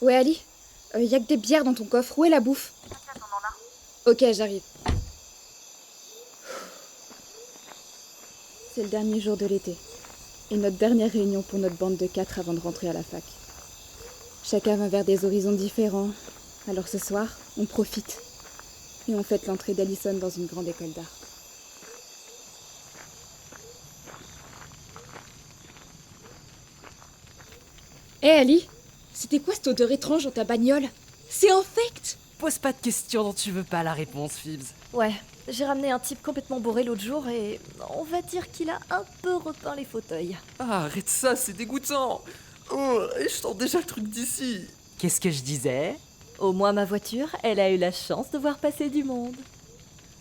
Ouais, Ali, y a que des bières dans ton coffre. Où est la bouffe? T'inquiète, on en a. Ok, j'arrive. C'est le dernier jour de l'été. Et notre dernière réunion pour notre bande de 4 avant de rentrer à la fac. Chacun va vers des horizons différents. Alors ce soir, on profite. Et on fête l'entrée d'Allison dans une grande école d'art. Hé Ali, c'était quoi cette odeur étrange dans ta bagnole? C'est infect! Pose pas de questions dont tu veux pas la réponse, Phoebs. Ouais, j'ai ramené un type complètement bourré l'autre jour et on va dire qu'il a un peu repeint les fauteuils. Ah, arrête ça, c'est dégoûtant. Oh, et je sens déjà le truc d'ici. Qu'est-ce que je disais? Au moins ma voiture, elle a eu la chance de voir passer du monde.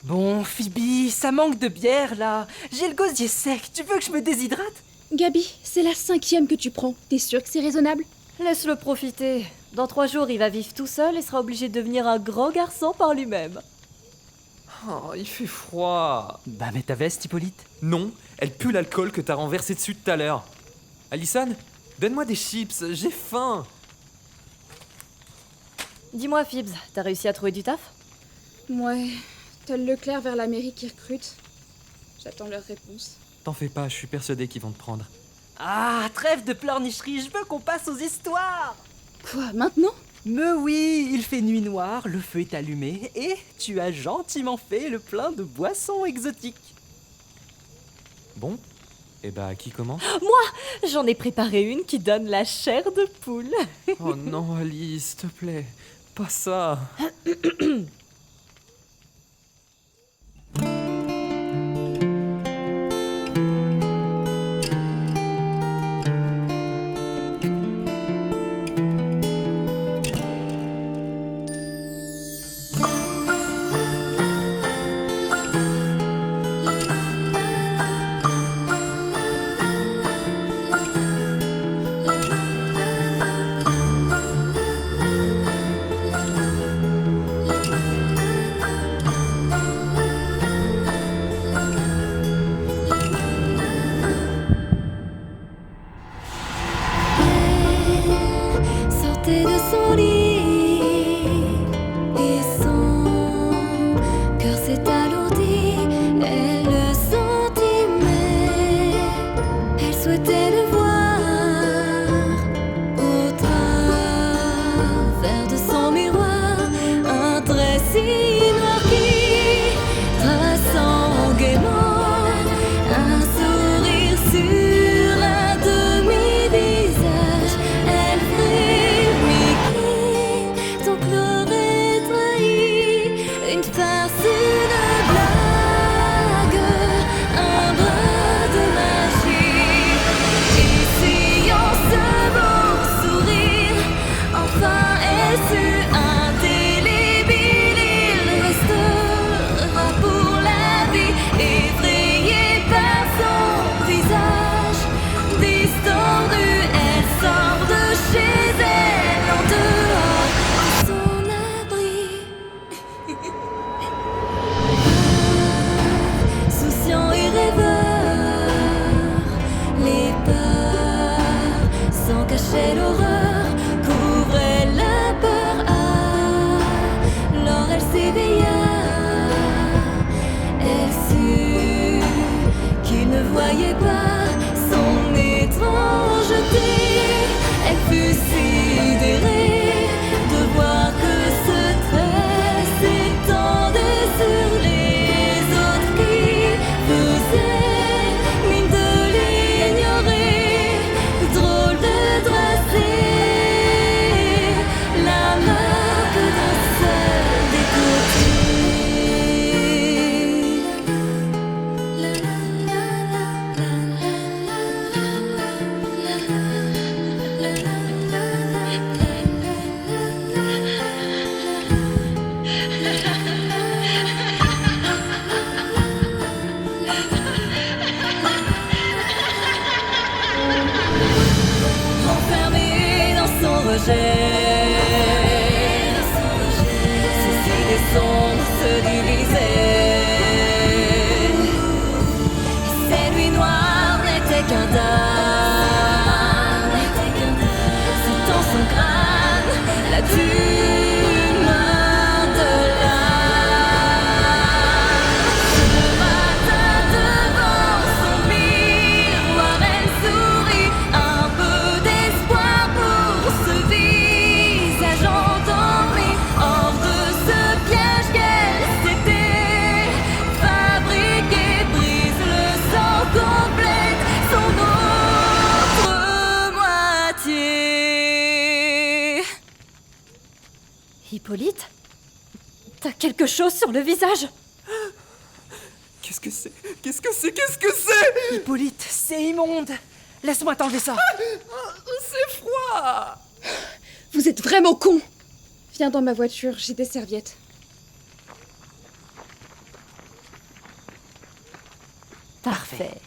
Bon, Phoebe, ça manque de bière là. J'ai le gosier sec, tu veux que je me déshydrate? Gabi, c'est la 5e que tu prends. T'es sûre que c'est raisonnable? Laisse-le profiter. Dans 3 jours, il va vivre tout seul et sera obligé de devenir un grand garçon par lui-même. Oh, il fait froid. Bah mets ta veste, Hippolyte. Non, elle pue l'alcool que t'as renversé dessus tout à l'heure. Allison, donne-moi des chips, j'ai faim. Dis-moi, Phoebs, t'as réussi à trouver du taf? Ouais, t'as le Leclerc vers la mairie qui recrute. J'attends leur réponse. T'en fais pas, je suis persuadé qu'ils vont te prendre. Ah, trêve de pleurnicherie, je veux qu'on passe aux histoires. Quoi, maintenant? Mais oui, il fait nuit noire, le feu est allumé et tu as gentiment fait le plein de boissons exotiques. Bon, et bah qui commence? J'en ai préparé une qui donne la chair de poule. Oh non, Alice, s'il te plaît, pas ça. quelque chose sur le visage. Qu'est-ce que c'est? Qu'est-ce que c'est? Qu'est-ce que c'est? Hippolyte, c'est immonde. Laisse-moi t'enlever ça. C'est froid. Vous êtes vraiment cons! Viens dans ma voiture, j'ai des serviettes. Parfait.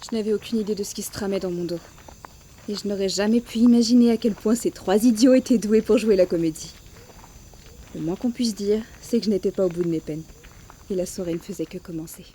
Je n'avais aucune idée de ce qui se tramait dans mon dos. Et je n'aurais jamais pu imaginer à quel point ces 3 idiots étaient doués pour jouer la comédie. Le moins qu'on puisse dire, c'est que je n'étais pas au bout de mes peines. Et la soirée ne faisait que commencer.